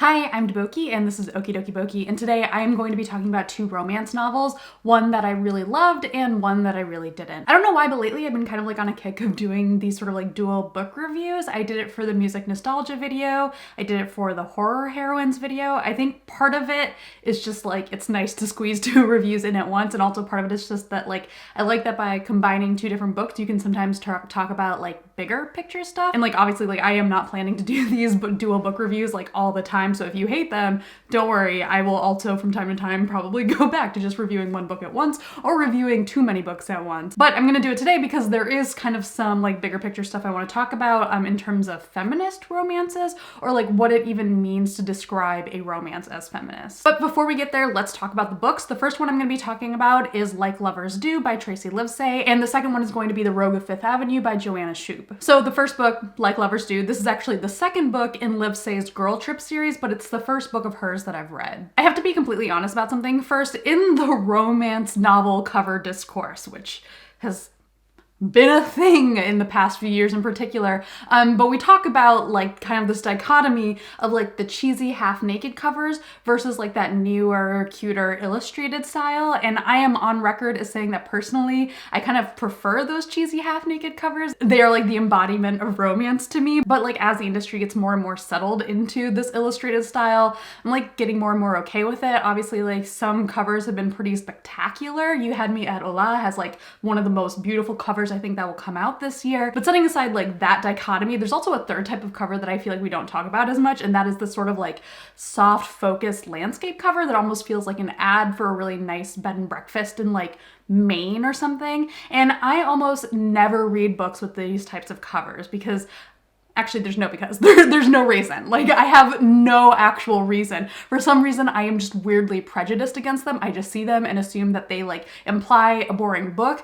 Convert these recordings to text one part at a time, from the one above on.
Hi, I'm Deboki and this is Okie Dokie Boki, and today I am going to be talking about two romance novels, one that I really loved and one that I really didn't. I don't know why, but lately I've been kind of like on a kick of doing these sort of like dual book reviews. I did it for the music nostalgia video, I did it for the horror heroines video. I think part of it is just like it's nice to squeeze two reviews in at once, and also part of it is just that like I like that by combining two different books you can sometimes talk about like bigger picture stuff. And like obviously like I am not planning to do these dual book reviews like all the time, so if you hate them, don't worry, I will also from time to time probably go back to just reviewing one book at once or reviewing too many books at once. But I'm gonna do it today because there is kind of some like bigger picture stuff I want to talk about in terms of feminist romances, or like what it even means to describe a romance as feminist. But before we get there, let's talk about the books. The first one I'm going to be talking about is Like Lovers Do by Tracy Livesay, and the second one is going to be The Rogue of Fifth Avenue by Joanna Shupe. So the first book, Like Lovers Do, this is actually the second book in Livesay's Girl Trip series, but it's the first book of hers that I've read. I have to be completely honest about something first. In the romance novel cover discourse, which has been a thing in the past few years in particular, but we talk about like kind of this dichotomy of like the cheesy half-naked covers versus like that newer, cuter illustrated style, and I am on record as saying that personally I kind of prefer those cheesy half-naked covers. They are like the embodiment of romance to me, but like as the industry gets more and more settled into this illustrated style, I'm like getting more and more okay with it. Obviously like some covers have been pretty spectacular. You Had Me at Hola has like one of the most beautiful covers I think that will come out this year. But setting aside like that dichotomy, there's also a third type of cover that I feel like we don't talk about as much, and that is this sort of like soft focused landscape cover that almost feels like an ad for a really nice bed and breakfast in like Maine or something. And I almost never read books with these types of covers because actually, there's no reason. Like, I have no actual reason. For some reason, I am just weirdly prejudiced against them. I just see them and assume that they like imply a boring book.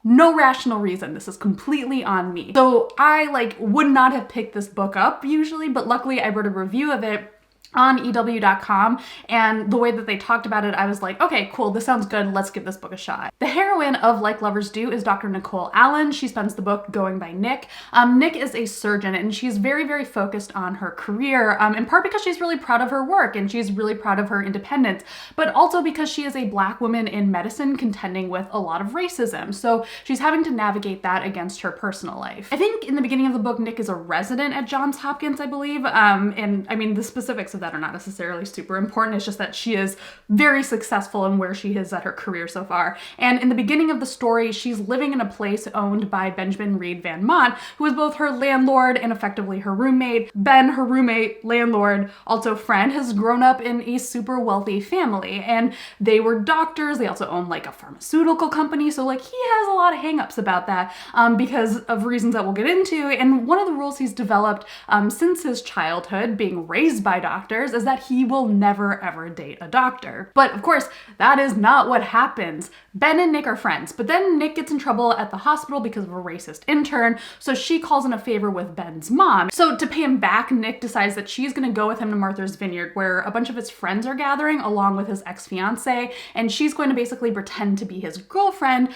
No rational reason. This is completely on me. So I like would not have picked this book up usually, but luckily I wrote a review of it on EW.com, and the way that they talked about it, I was like, okay, cool, this sounds good, let's give this book a shot. The heroine of Like Lovers Do is Dr. Nicole Allen. She spends the book going by Nick. Nick is a surgeon, and she's very, very focused on her career, in part because she's really proud of her work, and she's really proud of her independence, but also because she is a Black woman in medicine contending with a lot of racism, so she's having to navigate that against her personal life. I think in the beginning of the book, Nick is a resident at Johns Hopkins, I believe, and I mean, the specifics of that are not necessarily super important. It's just that she is very successful in where she is at her career so far. And in the beginning of the story, she's living in a place owned by Benjamin Reed Van Mont, who is both her landlord and effectively her roommate. Ben, her roommate, landlord, also friend, has grown up in a super wealthy family, and they were doctors. They also own like a pharmaceutical company, so like he has a lot of hangups about that because of reasons that we'll get into. And one of the rules he's developed since his childhood, being raised by doctors, is that he will never ever date a doctor. But of course, that is not what happens. Ben and Nick are friends, but then Nick gets in trouble at the hospital because of a racist intern, so she calls in a favor with Ben's mom. So to pay him back, Nick decides that she's gonna go with him to Martha's Vineyard, where a bunch of his friends are gathering along with his ex-fiance, and she's going to basically pretend to be his girlfriend,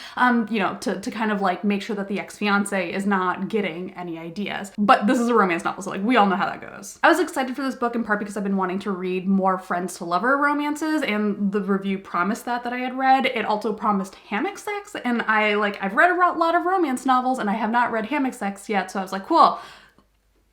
you know, to kind of like make sure that the ex-fiance is not getting any ideas. But this is a romance novel, so like we all know how that goes. I was excited for this book in part because I've been wanting to read more friends to lover romances, and the review promised that I had read. It also promised hammock sex, and I've read a lot of romance novels and I have not read hammock sex yet, so I was like, cool,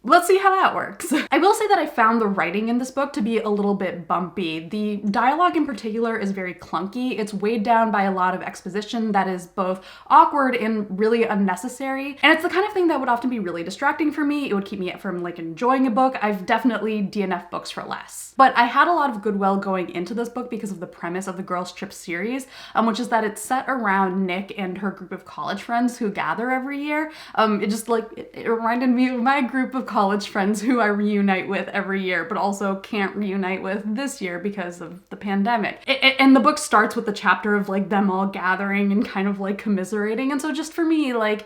let's see how that works. I will say that I found the writing in this book to be a little bit bumpy. The dialogue in particular is very clunky. It's weighed down by a lot of exposition that is both awkward and really unnecessary. And it's the kind of thing that would often be really distracting for me. It would keep me from like enjoying a book. I've definitely DNF books for less. But I had a lot of goodwill going into this book because of the premise of the Girls Trip series, which is that it's set around Nick and her group of college friends who gather every year. It reminded me of my group of college friends who I reunite with every year, but also can't reunite with this year because of the pandemic. And the book starts with the chapter of like them all gathering and kind of like commiserating. And so just for me, like,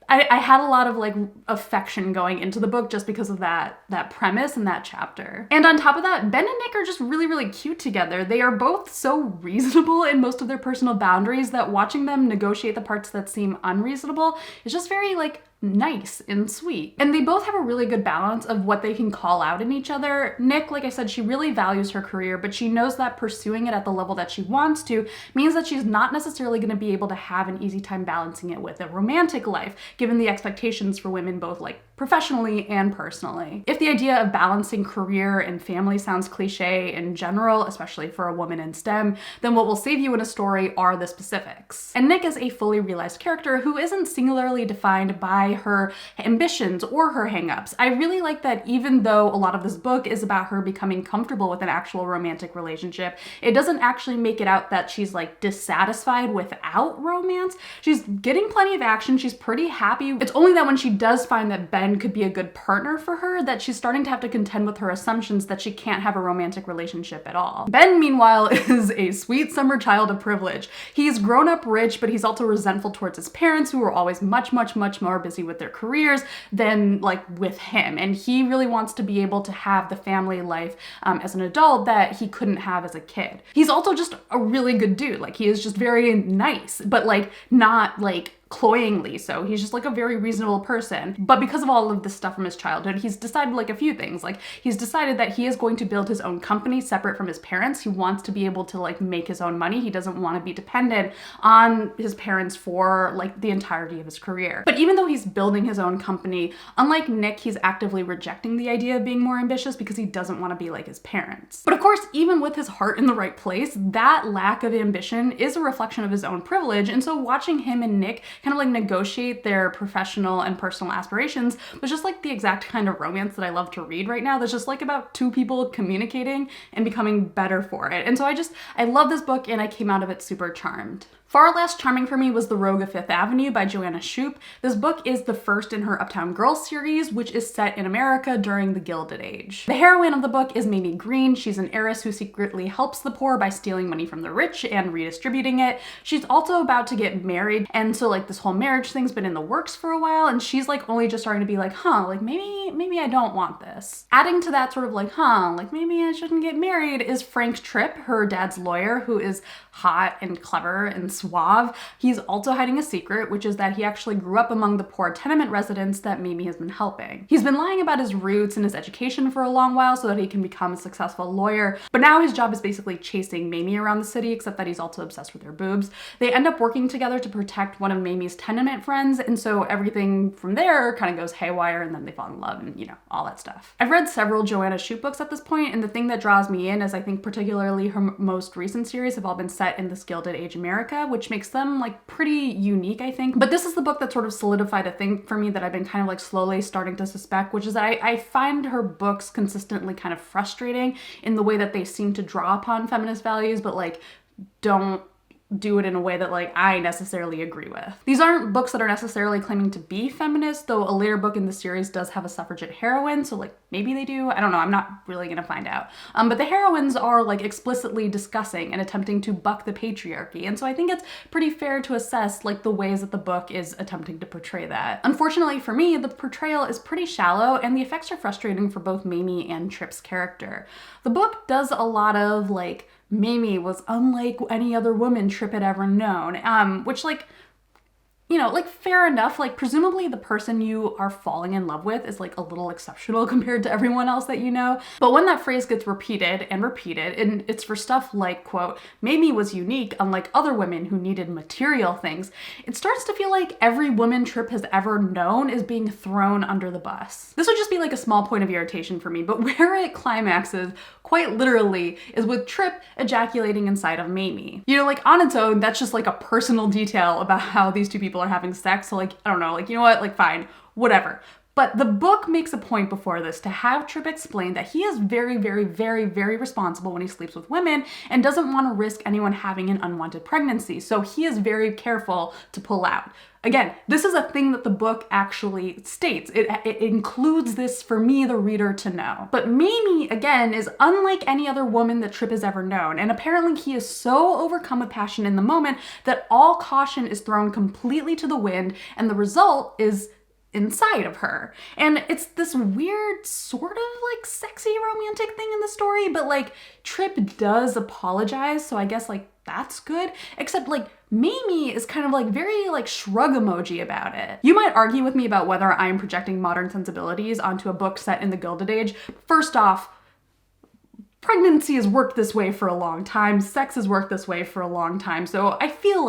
I had a lot of like affection going into the book just because of that premise and that chapter. And on top of that, Ben and Nick are just really, really cute together. They are both so reasonable in most of their personal boundaries that watching them negotiate the parts that seem unreasonable is just very like nice and sweet. And they both have a really good balance of what they can call out in each other. Nick, like I said, she really values her career, but she knows that pursuing it at the level that she wants to means that she's not necessarily going to be able to have an easy time balancing it with a romantic life, given the expectations for women both like professionally and personally. If the idea of balancing career and family sounds cliche in general, especially for a woman in STEM, then what will save you in a story are the specifics. And Nick is a fully realized character who isn't singularly defined by her ambitions or her hangups. I really like that even though a lot of this book is about her becoming comfortable with an actual romantic relationship, it doesn't actually make it out that she's like dissatisfied without romance. She's getting plenty of action. She's pretty happy. It's only that when she does find that Ben could be a good partner for her that she's starting to have to contend with her assumptions that she can't have a romantic relationship at all. Ben, meanwhile, is a sweet summer child of privilege. He's grown up rich, but he's also resentful towards his parents, who are always much more busy with their careers than like with him. And he really wants to be able to have the family life as an adult that he couldn't have as a kid. He's also just a really good dude. Like, he is just very nice, but like not like cloyingly so. He's just like a very reasonable person. But because of all of this stuff from his childhood, he's decided like a few things. Like, he's decided that he is going to build his own company separate from his parents. He wants to be able to like make his own money. He doesn't want to be dependent on his parents for like the entirety of his career. But even though he's building his own company, unlike Nick, he's actively rejecting the idea of being more ambitious because he doesn't want to be like his parents. But of course, even with his heart in the right place, that lack of ambition is a reflection of his own privilege. And so watching him and Nick kind of like negotiate their professional and personal aspirations was just like the exact kind of romance that I love to read right now. That's just like about two people communicating and becoming better for it. And so I love this book, and I came out of it super charmed. Far less charming for me was The Rogue of Fifth Avenue by Joanna Shoup. This book is the first in her Uptown Girls series, which is set in America during the Gilded Age. The heroine of the book is Mamie Green. She's an heiress who secretly helps the poor by stealing money from the rich and redistributing it. She's also about to get married, and so like this whole marriage thing's been in the works for a while, and she's like only just starting to be like, like maybe I don't want this. Adding to that sort of like, like maybe I shouldn't get married is Frank Tripp, her dad's lawyer, who is hot and clever and suave. He's also hiding a secret, which is that he actually grew up among the poor tenement residents that Mamie has been helping. He's been lying about his roots and his education for a long while so that he can become a successful lawyer, but now his job is basically chasing Mamie around the city, except that he's also obsessed with her boobs. They end up working together to protect one of Mamie's tenement friends, and so everything from there kind of goes haywire, and then they fall in love and, all that stuff. I've read several Joanna Shoup books at this point, and the thing that draws me in is I think particularly her most recent series have all been set in this Gilded Age America, which makes them like pretty unique, I think. But this is the book that sort of solidified a thing for me that I've been kind of like slowly starting to suspect, which is that I find her books consistently kind of frustrating in the way that they seem to draw upon feminist values, but like don't do it in a way that like I necessarily agree with. These aren't books that are necessarily claiming to be feminist, though a later book in the series does have a suffragette heroine, so like maybe they do. I don't know, I'm not really gonna find out. But the heroines are like explicitly discussing and attempting to buck the patriarchy, and so I think it's pretty fair to assess like the ways that the book is attempting to portray that. Unfortunately for me, the portrayal is pretty shallow, and the effects are frustrating for both Mamie and Tripp's character. The book does a lot of like, Mamie was unlike any other woman Tripp had ever known, which like, like fair enough. Like presumably the person you are falling in love with is like a little exceptional compared to everyone else that you know. But when that phrase gets repeated, and it's for stuff like, quote, Mamie was unique unlike other women who needed material things, it starts to feel like every woman Tripp has ever known is being thrown under the bus. This would just be like a small point of irritation for me, but where it climaxes quite literally is with Tripp ejaculating inside of Mamie. Like on its own, that's just like a personal detail about how these two people are having sex. So like, I don't know, like, like fine, whatever. But the book makes a point before this to have Tripp explain that he is very, very, very, very responsible when he sleeps with women and doesn't want to risk anyone having an unwanted pregnancy. So he is very careful to pull out. Again, this is a thing that the book actually states. It includes this for me, the reader, to know. But Mamie, again, is unlike any other woman that Tripp has ever known. And apparently he is so overcome with passion in the moment that all caution is thrown completely to the wind, and the result is inside of her. And it's this weird sort of like sexy romantic thing in the story, but like Tripp does apologize, so I guess like that's good. Except like Mamie is kind of like very like shrug emoji about it. You might argue with me about whether I'm projecting modern sensibilities onto a book set in the Gilded Age. First off, pregnancy has worked this way for a long time. Sex has worked this way for a long time. So I feel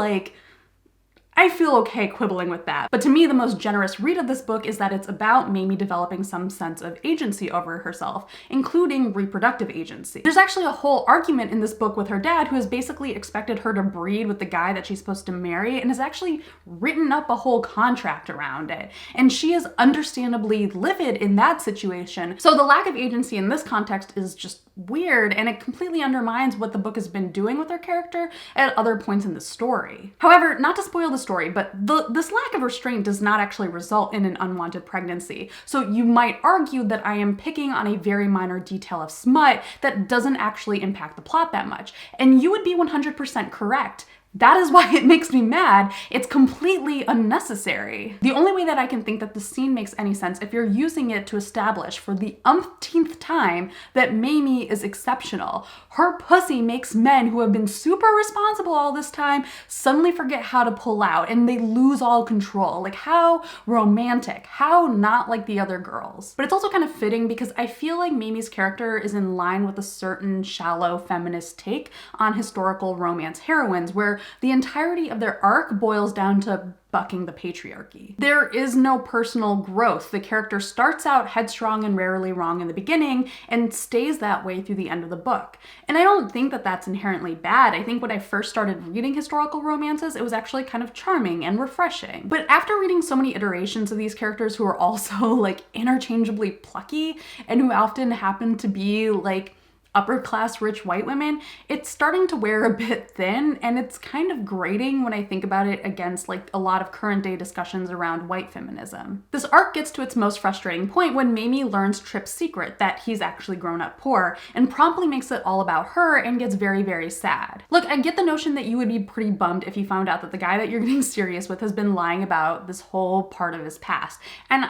okay quibbling with that. But to me, the most generous read of this book is that it's about Mamie developing some sense of agency over herself, including reproductive agency. There's actually a whole argument in this book with her dad, who has basically expected her to breed with the guy that she's supposed to marry and has actually written up a whole contract around it. And she is understandably livid in that situation. So the lack of agency in this context is just weird, and it completely undermines what the book has been doing with her character at other points in the story. However, not to spoil the story, but this lack of restraint does not actually result in an unwanted pregnancy. So you might argue that I am picking on a very minor detail of smut that doesn't actually impact the plot that much. And you would be 100% correct. That is why it makes me mad. It's completely unnecessary. The only way that I can think that the scene makes any sense if you're using it to establish for the umpteenth time that Mamie is exceptional. Her pussy makes men who have been super responsible all this time suddenly forget how to pull out and they lose all control. Like, how romantic, how not like the other girls. But it's also kind of fitting because I feel like Mamie's character is in line with a certain shallow feminist take on historical romance heroines, where the entirety of their arc boils down to bucking the patriarchy. There is no personal growth. The character starts out headstrong and rarely wrong in the beginning and stays that way through the end of the book. And I don't think that that's inherently bad. I think when I first started reading historical romances, it was actually kind of charming and refreshing. But after reading so many iterations of these characters who are also like interchangeably plucky and who often happen to be like upper class rich white women, it's starting to wear a bit thin, and it's kind of grating when I think about it against like a lot of current day discussions around white feminism. This arc gets to its most frustrating point when Mamie learns Tripp's secret, that he's actually grown up poor, and promptly makes it all about her and gets very, very sad. Look, I get the notion that you would be pretty bummed if you found out that the guy that you're getting serious with has been lying about this whole part of his past. And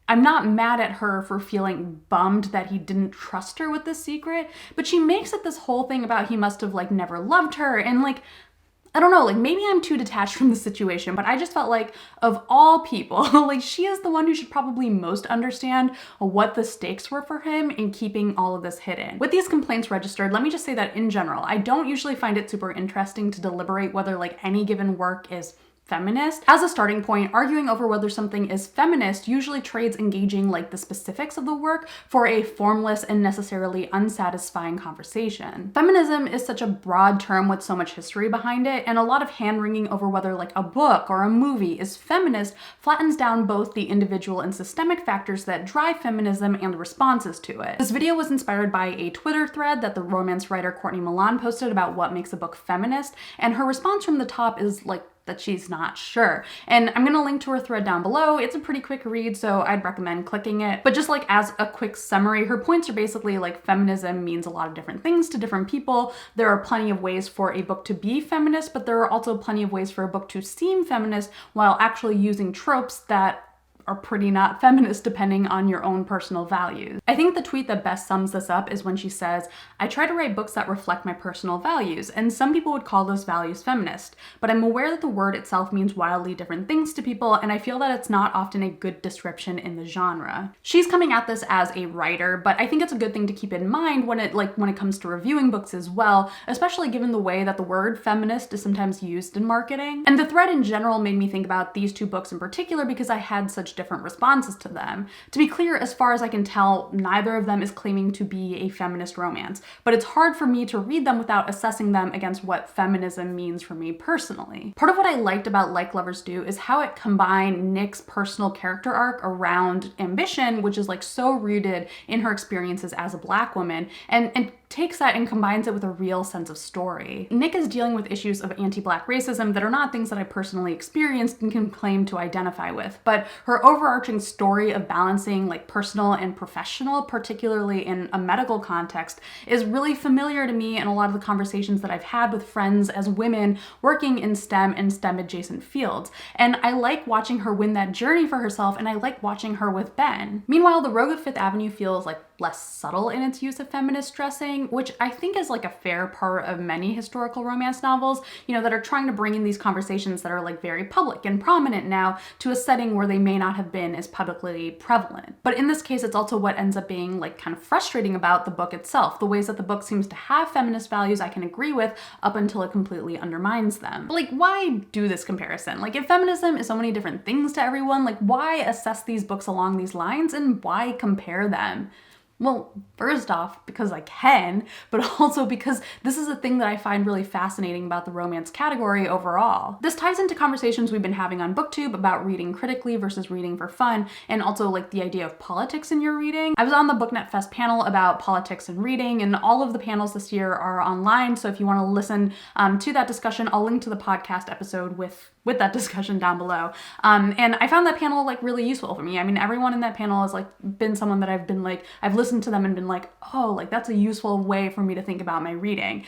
I'm not mad at her for feeling bummed that he didn't trust her with this secret, but she makes it this whole thing about he must have like never loved her, and like, I don't know, like maybe I'm too detached from the situation, but I just felt like of all people, like she is the one who should probably most understand what the stakes were for him in keeping all of this hidden. With these complaints registered, let me just say that in general, I don't usually find it super interesting to deliberate whether like any given work is feminist. As a starting point, arguing over whether something is feminist usually trades engaging like the specifics of the work for a formless and necessarily unsatisfying conversation. Feminism is such a broad term with so much history behind it, and a lot of hand-wringing over whether like a book or a movie is feminist flattens down both the individual and systemic factors that drive feminism and the responses to it. This video was inspired by a Twitter thread that the romance writer Courtney Milan posted about what makes a book feminist, and her response from the top is like that she's not sure. And I'm gonna link to her thread down below. It's a pretty quick read, so I'd recommend clicking it. But just like as a quick summary, her points are basically like feminism means a lot of different things to different people. There are plenty of ways for a book to be feminist, but there are also plenty of ways for a book to seem feminist while actually using tropes that are pretty not feminist depending on your own personal values. I think the tweet that best sums this up is when she says, "I try to write books that reflect my personal values, and some people would call those values feminist, but I'm aware that the word itself means wildly different things to people, and I feel that it's not often a good description in the genre." She's coming at this as a writer, but I think it's a good thing to keep in mind when it comes to reviewing books as well, especially given the way that the word feminist is sometimes used in marketing. And the thread in general made me think about these two books in particular because I had such different responses to them. To be clear, as far as I can tell, neither of them is claiming to be a feminist romance, but it's hard for me to read them without assessing them against what feminism means for me personally. Part of what I liked about Like Lovers Do is how it combined Nick's personal character arc around ambition, which is like so rooted in her experiences as a Black woman, and takes that and combines it with a real sense of story. Nick is dealing with issues of anti-Black racism that are not things that I personally experienced and can claim to identify with, but her overarching story of balancing like personal and professional, particularly in a medical context, is really familiar to me in a lot of the conversations that I've had with friends as women working in STEM and STEM adjacent fields. And I like watching her win that journey for herself, and I like watching her with Ben. Meanwhile, The Rogue of Fifth Avenue feels like less subtle in its use of feminist dressing, which I think is like a fair part of many historical romance novels, you know, that are trying to bring in these conversations that are like very public and prominent now to a setting where they may not have been as publicly prevalent. But in this case, it's also what ends up being like kind of frustrating about the book itself. The ways that the book seems to have feminist values I can agree with up until it completely undermines them. But like, why do this comparison? Like, if feminism is so many different things to everyone, like why assess these books along these lines and why compare them? Well, first off, because I can, but also because this is a thing that I find really fascinating about the romance category overall. This ties into conversations we've been having on BookTube about reading critically versus reading for fun, and also like the idea of politics in your reading. I was on the Booknet Fest panel about politics and reading, and all of the panels this year are online, so if you want to listen to that discussion, I'll link to the podcast episode with that discussion down below. And I found that panel like really useful for me. I mean, everyone in that panel has like been someone that I've listened to them and been like, oh, like that's a useful way for me to think about my reading.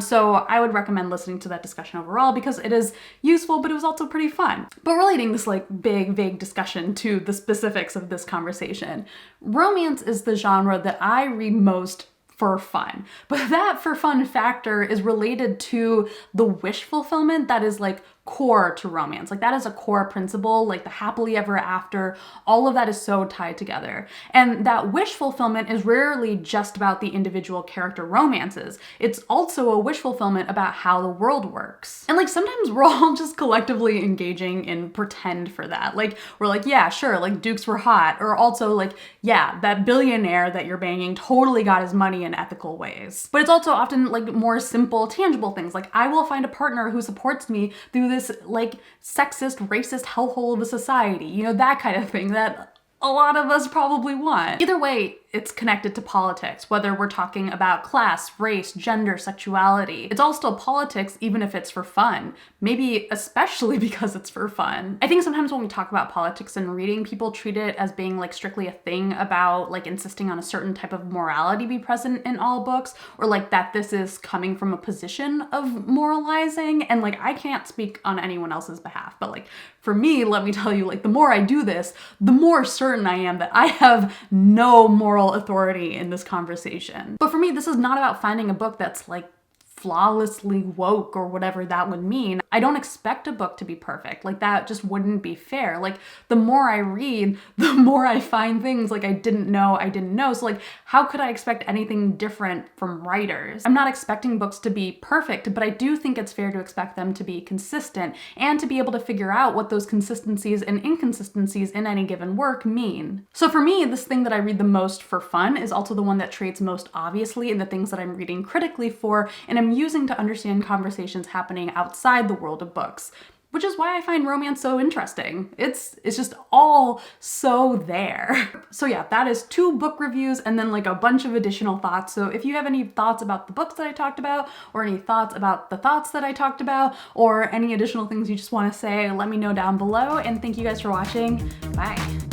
So I would recommend listening to that discussion overall because it is useful, but it was also pretty fun. But relating this like big, vague discussion to the specifics of this conversation, romance is the genre that I read most for fun. But that for fun factor is related to the wish fulfillment that is like core to romance. Like that is a core principle, like the happily ever after, all of that is so tied together. And that wish fulfillment is rarely just about the individual character romances. It's also a wish fulfillment about how the world works. And like sometimes we're all just collectively engaging in pretend for that. Like we're like, yeah, sure, like dukes were hot. Or also like, yeah, that billionaire that you're banging totally got his money in ethical ways. But it's also often like more simple, tangible things. Like I will find a partner who supports me through this like sexist, racist hellhole of a society, you know, that kind of thing that a lot of us probably want. Either way, it's connected to politics, whether we're talking about class, race, gender, sexuality. It's all still politics, even if it's for fun. Maybe especially because it's for fun. I think sometimes when we talk about politics and reading, people treat it as being like strictly a thing about like insisting on a certain type of morality be present in all books, or like that this is coming from a position of moralizing. And like, I can't speak on anyone else's behalf, but like for me, let me tell you, like the more I do this, the more certain I am that I have no moral authority in this conversation. But for me, this is not about finding a book that's like flawlessly woke or whatever that would mean. I don't expect a book to be perfect. Like that just wouldn't be fair. Like the more I read, the more I find things like I didn't know. So like, how could I expect anything different from writers? I'm not expecting books to be perfect, but I do think it's fair to expect them to be consistent and to be able to figure out what those consistencies and inconsistencies in any given work mean. So for me, this thing that I read the most for fun is also the one that trades most obviously in the things that I'm reading critically for, and I'm using to understand conversations happening outside the world of books, which is why I find romance so interesting. It's just all so there. So yeah, that is 2 book reviews and then like a bunch of additional thoughts. So if you have any thoughts about the books that I talked about, or any thoughts about the thoughts that I talked about, or any additional things you just want to say, let me know down below. And thank you guys for watching. Bye.